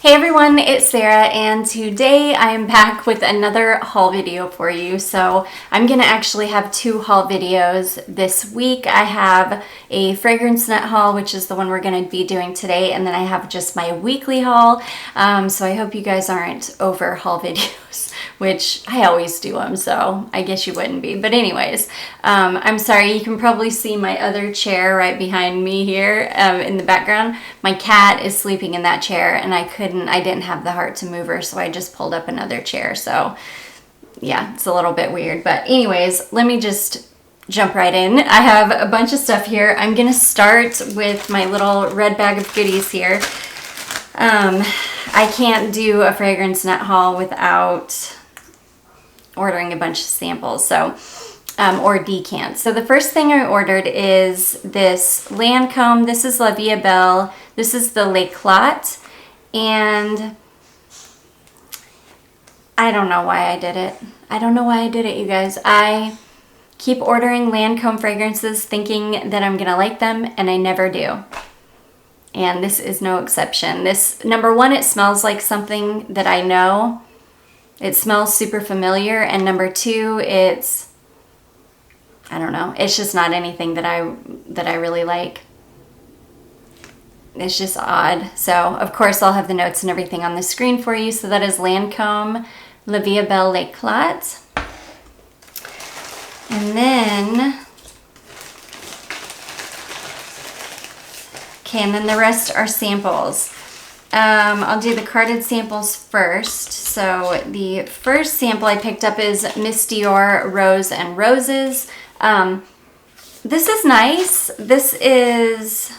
Hey everyone, it's Sarah, and today I am back with another haul video for you. So I'm gonna actually have two haul videos this week. I have a fragrance net haul, which is the one we're gonna be doing today, and then I have just my weekly haul. So I hope you guys aren't over haul videos, which I always do them, so I guess you wouldn't be. But anyways, I'm sorry, you can probably see my other chair right behind me here in the background. My cat is sleeping in that chair, and I didn't have the heart to move her, so I just pulled up another chair. So yeah, it's a little bit weird. But anyways, let me just jump right in. I have a bunch of stuff here. I'm gonna start with my little red bag of goodies here. I can't do a fragrance net haul without ordering a bunch of samples, so or decants. So the first thing I ordered is this Lancome. This is La Vie Est Belle. This is the L'eclat. And I don't know why I did it. I don't know why I did it, you guys. I keep ordering Lancome fragrances thinking that I'm gonna like them, and I never do. And this is no exception. This, number one, it smells like something that I know. It smells super familiar. And number two, it's, I don't know, it's just not anything that I really like. It's just odd. So, of course, I'll have the notes and everything on the screen for you. So that is Lancome, La Vie Est Belle L'eclat. And then, okay, and then the rest are samples. I'll do the carded samples first. So the first sample I picked up is Miss Dior Rose and Roses. This is nice. This is...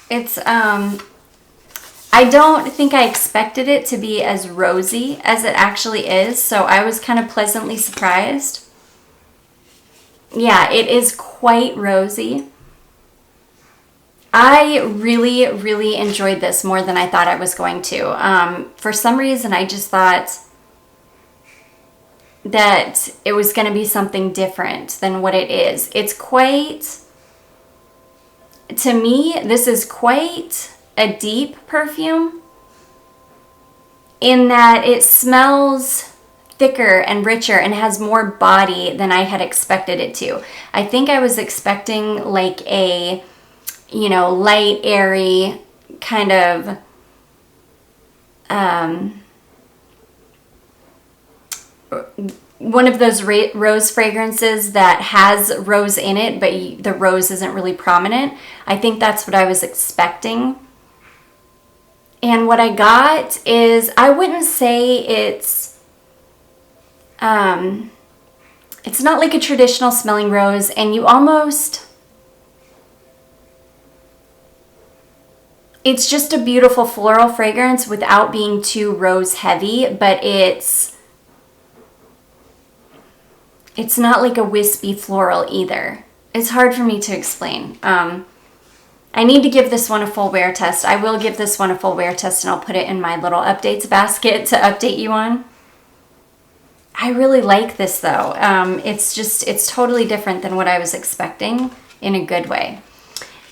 It's, I don't think I expected it to be as rosy as it actually is, so I was kind of pleasantly surprised. Yeah, it is quite rosy. I really, really enjoyed this more than I thought I was going to. For some reason, I just thought that it was going to be something different than what it is. It's quite... To me, this is quite a deep perfume in that it smells thicker and richer and has more body than I had expected it to. I think I was expecting like a, you know, light, airy kind of one of those rose fragrances that has rose in it, but the rose isn't really prominent. I think that's what I was expecting. And what I got is, I wouldn't say it's not like a traditional smelling rose, and you almost, it's just a beautiful floral fragrance without being too rose heavy, but it's not like a wispy floral either. It's hard for me to explain. I need to give this one a full wear test. I will give this one a full wear test, and I'll put it in my little updates basket to update you on. I really like this though. It's totally different than what I was expecting in a good way.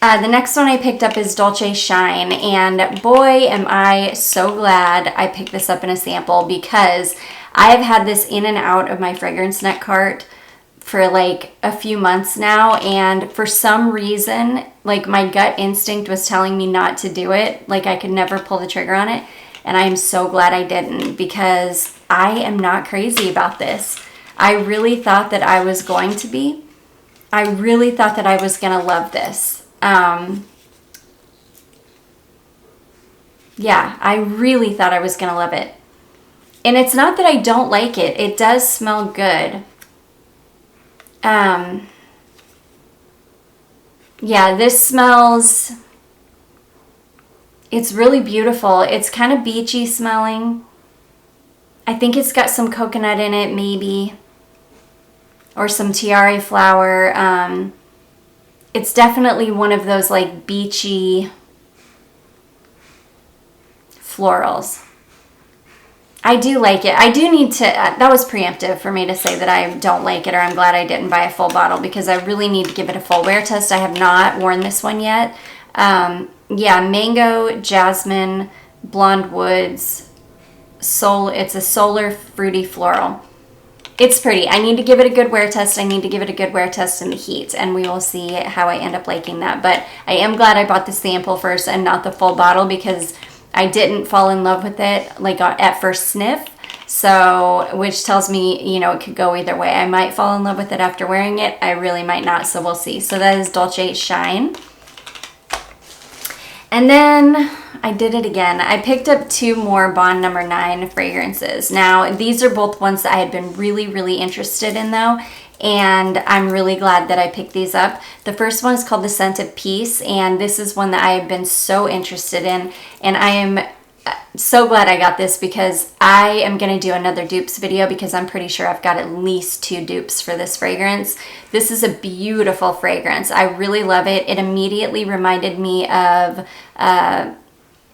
The next one I picked up is Dolce Shine, and boy, am I so glad I picked this up in a sample, because I've had this in and out of my fragrance net cart for like a few months now, and for some reason, like my gut instinct was telling me not to do it. Like I could never pull the trigger on it, and I am so glad I didn't, because I am not crazy about this. I really thought that I was going to be. I really thought that I was gonna love this. Yeah, I really thought I was gonna love it. And it's not that I don't like it. It does smell good. Yeah, this smells... It's really beautiful. It's kind of beachy smelling. I think it's got some coconut in it, maybe. Or some tiare flower. It's definitely one of those like beachy florals. I do like it. I do need to, that was preemptive for me to say that I don't like it, or I'm glad I didn't buy a full bottle, because I really need to give it a full wear test. I have not worn this one yet. Yeah, mango, jasmine, blonde woods, it's a solar fruity floral. It's pretty. I need to give it a good wear test. I need to give it a good wear test in the heat, and we will see how I end up liking that. But I am glad I bought the sample first and not the full bottle, because I didn't fall in love with it like at first sniff. So, which tells me, you know, it could go either way. I might fall in love with it after wearing it. I really might not, so we'll see. So that is Dolce Shine. And then I did it again. I picked up 2 more Bond No. 9 fragrances. Now, these are both ones that I had been really, really interested in though, and I'm really glad that I picked these up. The first one is called The Scent of Peace, and this is one that I have been so interested in, and I am so glad I got this, because I am going to do another dupes video, because I'm pretty sure I've got at least 2 dupes for this fragrance. This is a beautiful fragrance. I really love it. It immediately reminded me of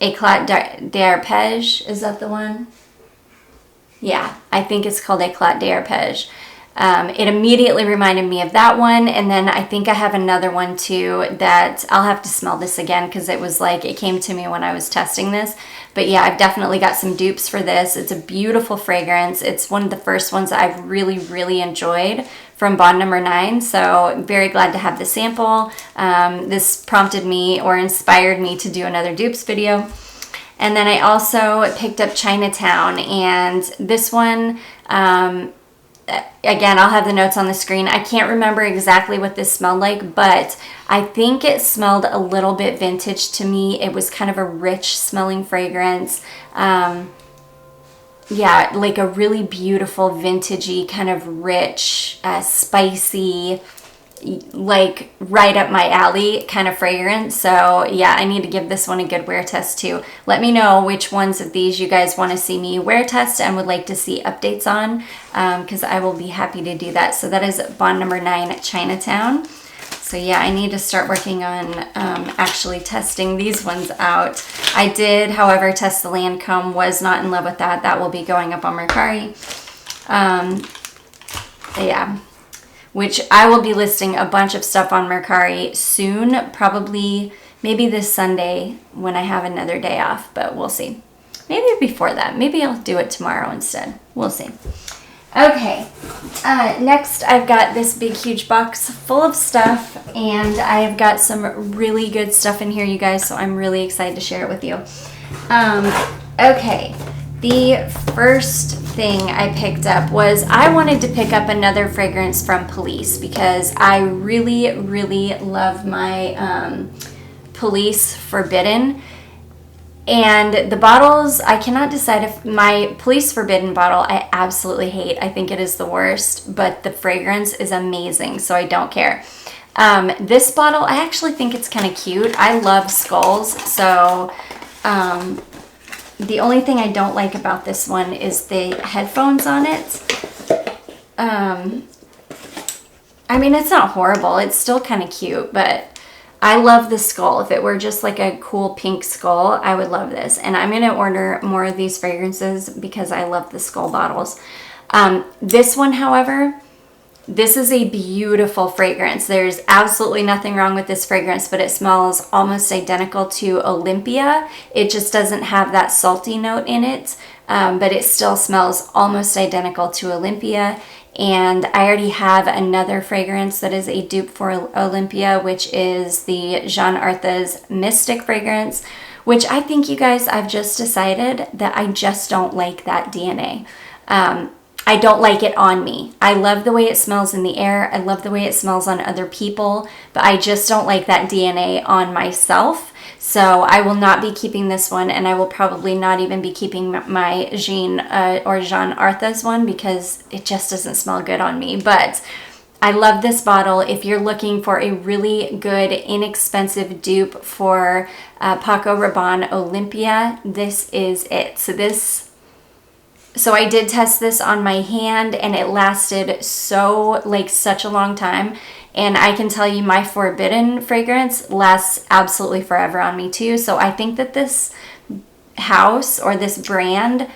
Eclats d'Arpège. Is that the one? Yeah, I think it's called Eclats d'Arpège. It immediately reminded me of that one, and then I think I have another one too that I'll have to smell this again, because it was like, it came to me when I was testing this. But yeah, I've definitely got some dupes for this. It's a beautiful fragrance. It's one of the first ones that I've really, really enjoyed from Bond No. 9, so very glad to have the sample. This prompted me, or inspired me, to do another dupes video. And then I also picked up Chinatown, and this one, again, I'll have the notes on the screen. I can't remember exactly what this smelled like, but I think it smelled a little bit vintage to me. It was kind of a rich smelling fragrance. Yeah, like a really beautiful vintagey, kind of rich, spicy, like right up my alley kind of fragrance. So yeah, I need to give this one a good wear test too. Let me know which ones of these you guys want to see me wear test and would like to see updates on, because I will be happy to do that. So that is Bond No. 9 Chinatown. So yeah, I need to start working on actually testing these ones out. I did, however, test the Lancome. Was not in love with that. That will be going up on Mercari. Yeah, which I will be listing a bunch of stuff on Mercari soon, probably maybe this Sunday when I have another day off, but we'll see. Maybe before that. Maybe I'll do it tomorrow instead. We'll see. Okay, next I've got this big huge box full of stuff, and I've got some really good stuff in here, you guys, so I'm really excited to share it with you. Okay, the first thing I picked up was, I wanted to pick up another fragrance from Police, because I really, really love my Police Forbidden. And the bottles, I cannot decide if my Police Forbidden bottle I absolutely hate. I think it is the worst, but the fragrance is amazing, so I don't care. This bottle, I actually think it's kind of cute. I love skulls, so the only thing I don't like about this one is the headphones on it. I mean, it's not horrible. It's still kind of cute, but I love the skull. If it were just like a cool pink skull, I would love this. And I'm going to order more of these fragrances because I love the skull bottles. This one, however, this is a beautiful fragrance. There's absolutely nothing wrong with this fragrance, but it smells almost identical to Olympia. It just doesn't have that salty note in it, but it still smells almost identical to Olympia. And I already have another fragrance that is a dupe for Olympia, which is the Jean Artha's Mystic fragrance, which I think, you guys, I've just decided that I just don't like that DNA. I don't like it on me. I love the way it smells in the air. I love the way it smells on other people, but I just don't like that DNA on myself. So I will not be keeping this one, and I will probably not even be keeping my Jean Artha's one, because it just doesn't smell good on me. But I love this bottle. If you're looking for a really good, inexpensive dupe for Paco Rabanne Olympia, this is it. So I did test this on my hand, and it lasted such a long time. And I can tell you, my Forbidden fragrance lasts absolutely forever on me too. So I think that this house, or this brand,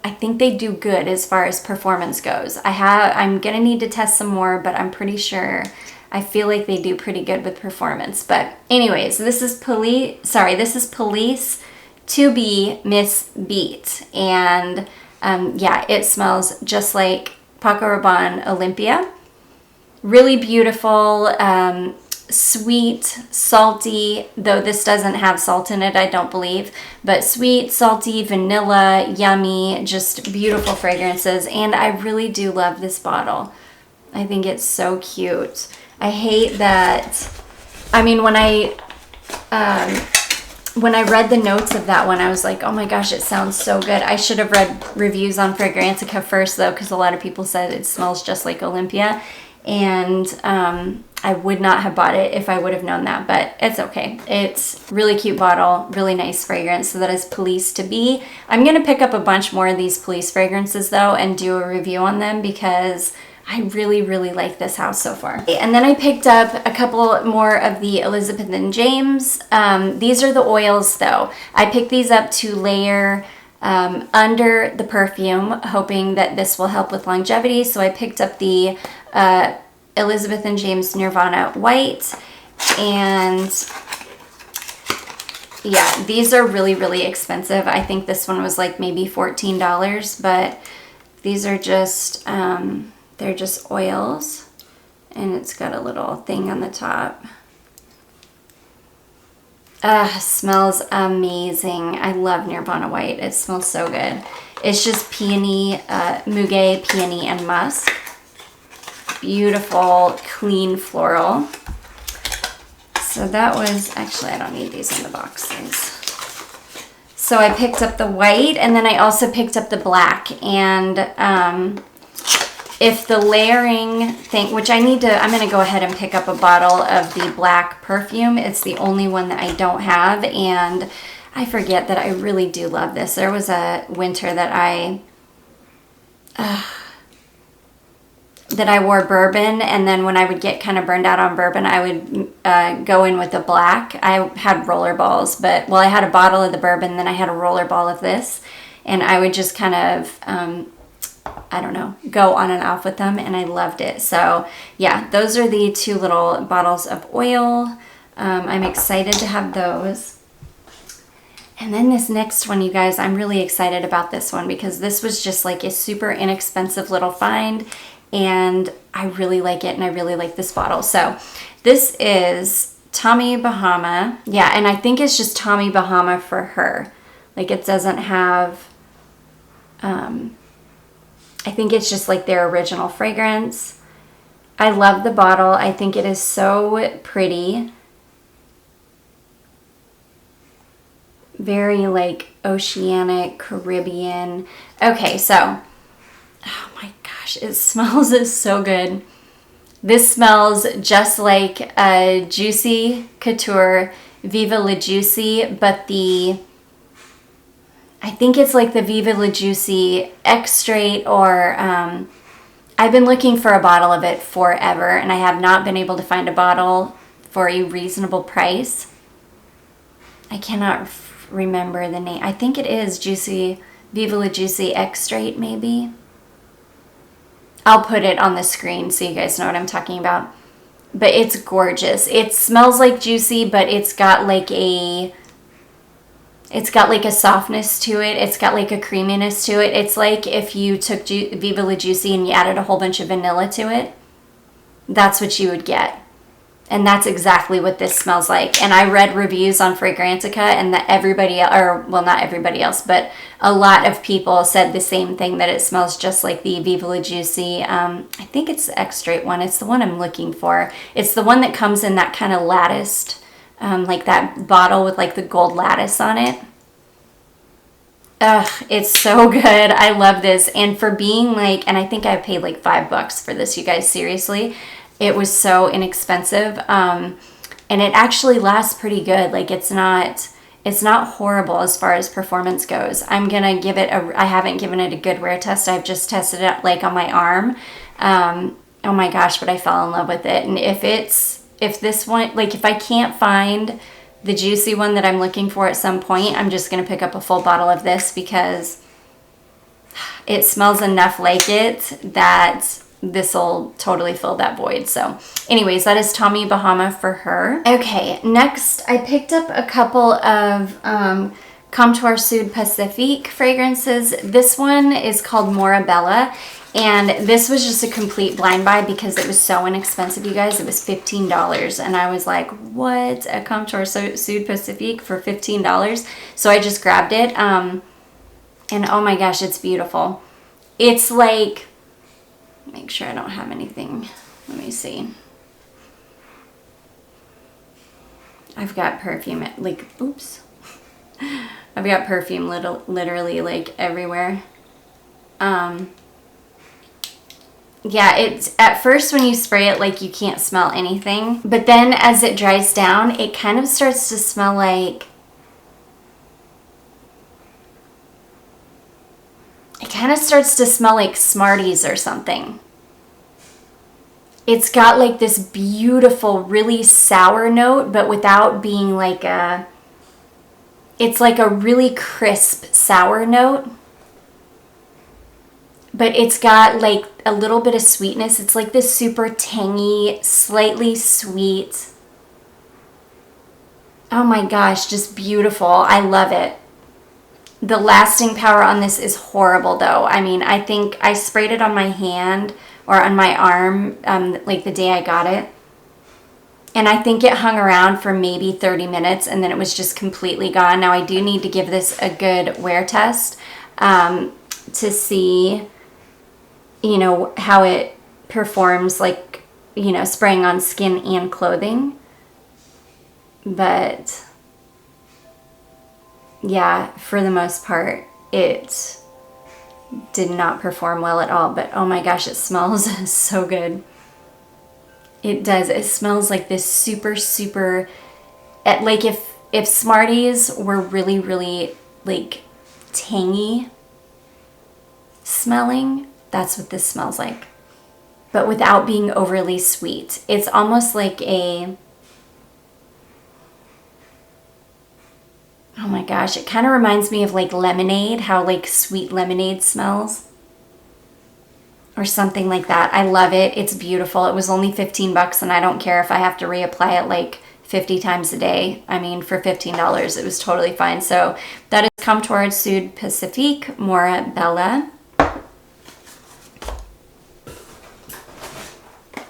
I think they do good as far as performance goes. I'm gonna need to test some more, but I'm pretty sure, I feel like they do pretty good with performance. But anyways, this is Police To Be Miss Beat. And yeah, it smells just like Paco Rabanne Olympia. Really beautiful, sweet, salty, though this doesn't have salt in it, I don't believe, but sweet, salty, vanilla, yummy, just beautiful fragrances. And I really do love this bottle. I think it's so cute. I hate that, I mean, when I read the notes of that one, I was like, oh my gosh, it sounds so good. I should have read reviews on Fragrantica first, though, because a lot of people said it smells just like Olympia. And I would not have bought it if I would have known that, but it's okay. It's really cute bottle, really nice fragrance. So that is Police To Be. I'm going to pick up a bunch more of these Police fragrances, though, and do a review on them because I really, really like this house so far. And then I picked up a couple more of the Elizabeth & James. These are the oils, though. I picked these up to layer under the perfume, hoping that this will help with longevity. So I picked up the Elizabeth & James Nirvana White. And yeah, these are really, really expensive. I think this one was like maybe $14, but these are just... they're just oils, and it's got a little thing on the top. Smells amazing. I love Nirvana White. It smells so good. It's just peony, muguet, peony, and musk. Beautiful, clean floral. So that was, actually I don't need these in the boxes. So I picked up the white, and then I also picked up the black, and if the layering thing, which I'm going to go ahead and pick up a bottle of the black perfume. It's the only one that I don't have, and I forget that I really do love this. There was a winter that I wore bourbon, and then when I would get kind of burned out on bourbon, I would go in with the black. I had rollerballs, well, I had a bottle of the bourbon, then I had a rollerball of this, and I would just kind of... I don't know, go on and off with them, and I loved it. So yeah, those are the two little bottles of oil. I'm excited to have those. And then this next one, you guys, I'm really excited about this one because this was just like a super inexpensive little find, and I really like it, and I really like this bottle. So this is Tommy Bahama. Yeah, and I think it's just Tommy Bahama For Her. Like, it doesn't have... I think it's just like their original fragrance. I love the bottle. I think it is so pretty. Very like oceanic, Caribbean. Okay, so, oh my gosh, it smells so good. This smells just like a Juicy Couture Viva La Juicy, but I think it's like the Viva La Juicy Extrait, or I've been looking for a bottle of it forever, and I have not been able to find a bottle for a reasonable price. I cannot remember the name. I think it is Viva La Juicy Extrait, maybe. I'll put it on the screen so you guys know what I'm talking about. But it's gorgeous. It smells like Juicy, but it's got like a softness to it. It's got like a creaminess to it. It's like if you took Viva La Juicy and you added a whole bunch of vanilla to it. That's what you would get. And that's exactly what this smells like. And I read reviews on Fragrantica, and that everybody, or well, not everybody else, but a lot of people said the same thing, that it smells just like the Viva La Juicy. I think it's the Extrait one. It's the one I'm looking for. It's the one that comes in that kind of latticed, like that bottle with like the gold lattice on it. Ugh, it's so good. I love this. And for being like, and I think I paid like $5 for this, you guys, seriously. It was so inexpensive. And it actually lasts pretty good. Like, it's not horrible as far as performance goes. I'm going to give it I haven't given it a good wear test. I've just tested it like on my arm. Oh my gosh, but I fell in love with it. And if this one, like if I can't find the juicy one that I'm looking for at some point, I'm just going to pick up a full bottle of this because it smells enough like it that this will totally fill that void. So anyways, that is Tommy Bahama For Her. Okay, next I picked up a couple of Comptoire Pacifique fragrances. This one is called Mora, and this was just a complete blind buy because it was so inexpensive, you guys. It was $15, and I was like, what? A Comptoire Pacifique for $15? So I just grabbed it, and oh my gosh, it's beautiful. It's like, make sure I don't have anything. Let me see. I've got perfume, like, oops. I've got perfume literally like everywhere. Yeah, it's at first when you spray it, like you can't smell anything. But then as it dries down, it kind of starts to smell like, Smarties or something. It's got like this beautiful, really sour note, but without being like a, it's like a really crisp sour note. But it's got like a little bit of sweetness. It's like this super tangy, slightly sweet. Oh my gosh, just beautiful. I love it. The lasting power on this is horrible though. I mean, I think I sprayed it on my hand or on my arm like the day I got it. And I think it hung around for maybe 30 minutes and then it was just completely gone. Now I do need to give this a good wear test to see, you know, how it performs, like, you know, spraying on skin and clothing. But yeah, for the most part, it did not perform well at all. But oh my gosh, it smells so good. It does. It smells like this super, super, like if Smarties were really, really like tangy smelling, that's what this smells like. But without being overly sweet. It's almost like a, oh my gosh, it kind of reminds me of like lemonade, how like sweet lemonade smells. Or something like that. I love it. It's beautiful. It was only 15 bucks and I don't care if I have to reapply it like 50 times a day. I mean, for $15, it was totally fine. So that is Comptoire Pacifique, Mora.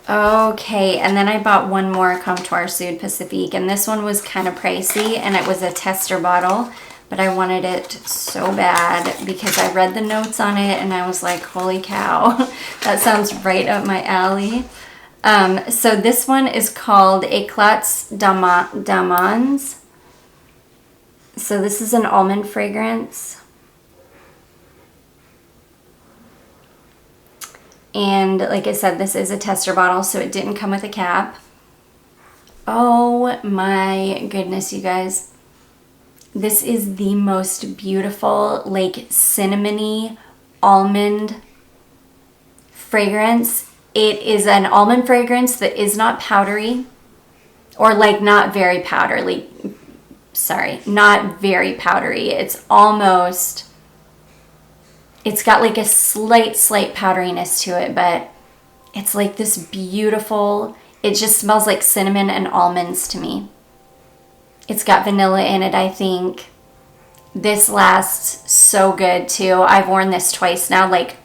Okay, and then I bought one more Comptoire Pacifique, and this one was kind of pricey, and it was a tester bottle. But I wanted it so bad because I read the notes on it and I was like, holy cow, that sounds right up my alley. So this one is called Eclats d'Amandes. So this is an almond fragrance. And like I said, this is a tester bottle, so it didn't come with a cap. Oh my goodness, you guys. This is the most beautiful, like, cinnamony almond fragrance. It is an almond fragrance that is not powdery, or like not very powdery. Sorry, not very powdery. It's almost, it's got like a slight powderiness to it, but it's like this beautiful, it just smells like cinnamon and almonds to me. It's got vanilla in it, I think. This lasts so good too. I've worn this twice now, like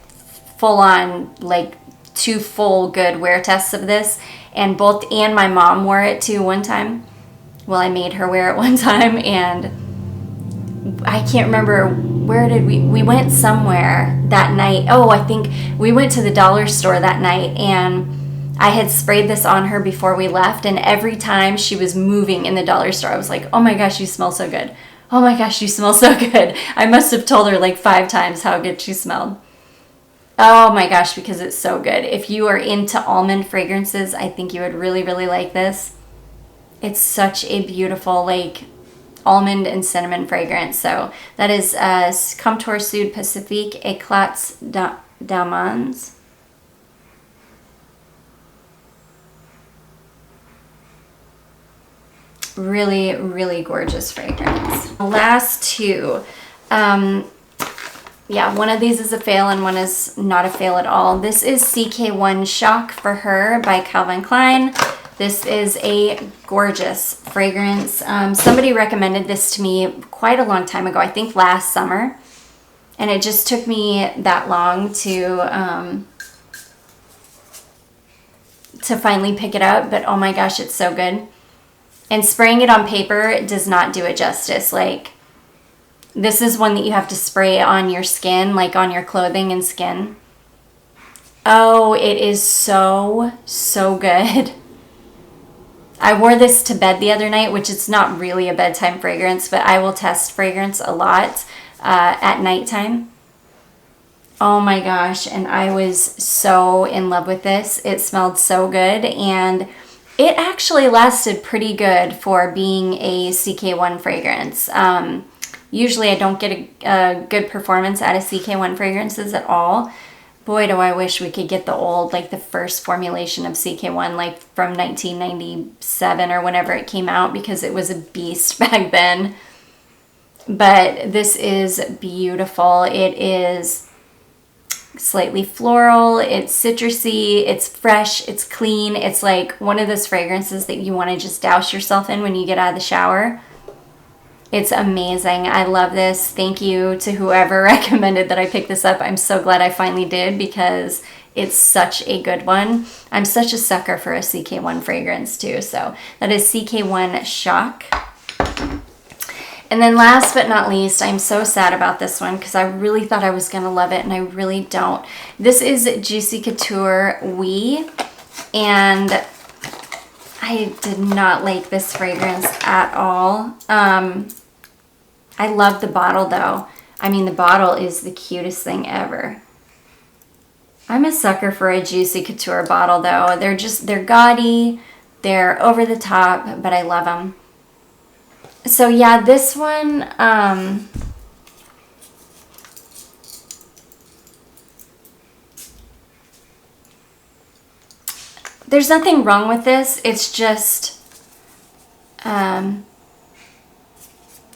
full on, like 2 full good wear tests of this. And both and my mom wore it too one time. Well, I made her wear it one time, and I can't remember, where did we went somewhere that night. Oh, I think we went to the dollar store that night, and I had sprayed this on her before we left, and every time she was moving in the dollar store, I was like, oh my gosh, you smell so good. Oh my gosh, you smell so good. I must have told her like 5 times how good she smelled. Oh my gosh, because it's so good. If you are into almond fragrances, I think you would really, really like this. It's such a beautiful, like, almond and cinnamon fragrance. So that is Comptoire Pacifique Eclats d'Amandes. Really, really gorgeous fragrance. Last two. yeah, one of these is a fail and one is not a fail at all. This is CK1 Shock for Her by Calvin Klein. This is a gorgeous fragrance. Somebody recommended this to me quite a long time ago, I think last summer. And it just took me that long to finally pick it up. But oh my gosh, it's so good. And spraying it on paper does not do it justice. Like, this is one that you have to spray on your skin, like on your clothing and skin. Oh, it is so, so good. I wore this to bed the other night, which it's not really a bedtime fragrance, but I will test fragrance a lot at nighttime. Oh my gosh, and I was so in love with this. It smelled so good, and it actually lasted pretty good for being a CK1 fragrance. Usually I don't get a good performance out of CK1 fragrances at all. Boy, do I wish we could get the old, like the first formulation of CK1, like from 1997 or whenever it came out, because it was a beast back then. But this is beautiful. It is slightly floral, it's citrusy, it's fresh, it's clean. It's like one of those fragrances that you want to just douse yourself in when you get out of the shower. It's amazing. I love this. Thank you to whoever recommended that I pick this up. I'm so glad I finally did, because it's such a good one. I'm such a sucker for a CK1 fragrance too. So that is CK1 Shock. And then last but not least, I'm so sad about this one because I really thought I was going to love it, and I really don't. This is Juicy Couture Oui, and I did not like this fragrance at all. I love the bottle though. I mean, the bottle is the cutest thing ever. I'm a sucker for a Juicy Couture bottle though. They're gaudy, they're over the top, but I love them. So yeah, this one, there's nothing wrong with this. It's just,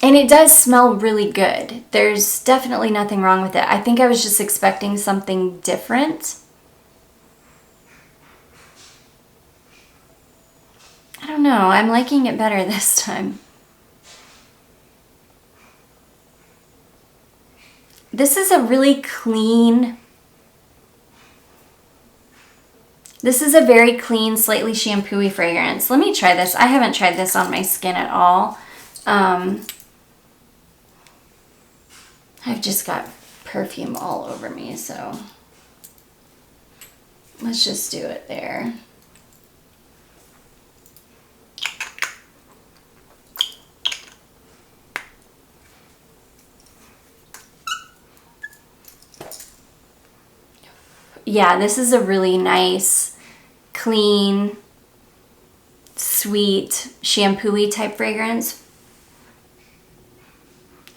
and it does smell really good. There's definitely nothing wrong with it. I think I was just expecting something different. I don't know. I'm liking it better this time. This is a really clean, this is a very clean, slightly shampoo-y fragrance. Let me try this. I haven't tried this on my skin at all. I've just got perfume all over me, so let's just do it there. Yeah, this is a really nice, clean, sweet, shampoo-y type fragrance.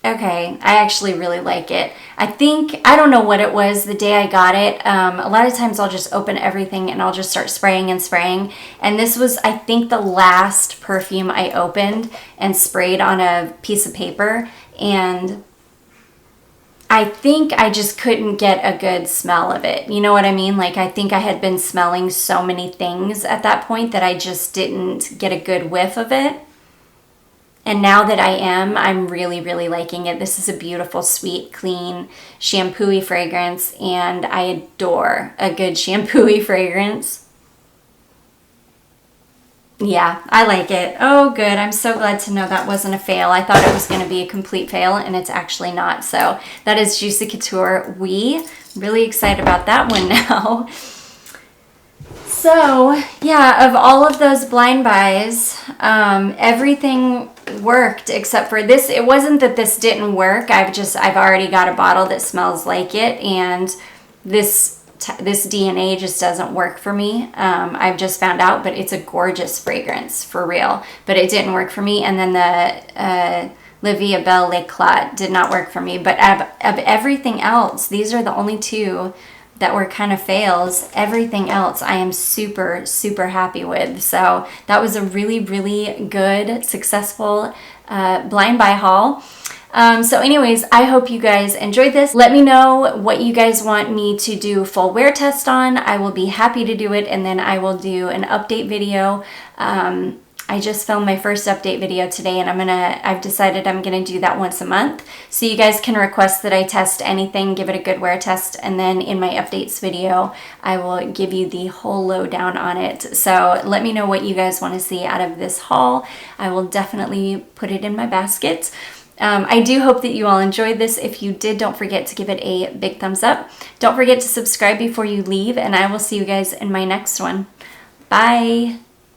Okay, I actually really like it. I don't know what it was the day I got it. A lot of times I'll just open everything and I'll just start spraying and spraying. And this was, I think, the last perfume I opened and sprayed on a piece of paper. And I think I just couldn't get a good smell of it. You know what I mean? Like, I think I had been smelling so many things at that point that I just didn't get a good whiff of it. And now that I am, I'm really, really liking it. This is a beautiful, sweet, clean, shampoo-y fragrance, and I adore a good shampoo-y fragrance. Yeah, I like it. Oh, good. I'm so glad to know that wasn't a fail. I thought it was going to be a complete fail, and it's actually not. So that is Juicy Couture Oui. Really excited about that one now. So, yeah, of all of those blind buys, everything worked except for this. It wasn't that this didn't work. I've already got a bottle that smells like it, and this DNA just doesn't work for me. I've just found out, but it's a gorgeous fragrance for real, but it didn't work for me. And then the Vie Est Belle L'eclat did not work for me, but of everything else, these are the only two that were kind of fails. Everything else I am super, super happy with. So that was a really, really good, successful blind buy haul. So anyways, I hope you guys enjoyed this. Let me know what you guys want me to do full wear test on. I will be happy to do it, and then I will do an update video. I just filmed my first update video today, and I've decided I'm gonna do that once a month. So you guys can request that I test anything, give it a good wear test, and then in my updates video, I will give you the whole lowdown on it. So let me know what you guys wanna see out of this haul. I will definitely put it in my basket. I do hope that you all enjoyed this. If you did, don't forget to give it a big thumbs up. Don't forget to subscribe before you leave, and I will see you guys in my next one. Bye!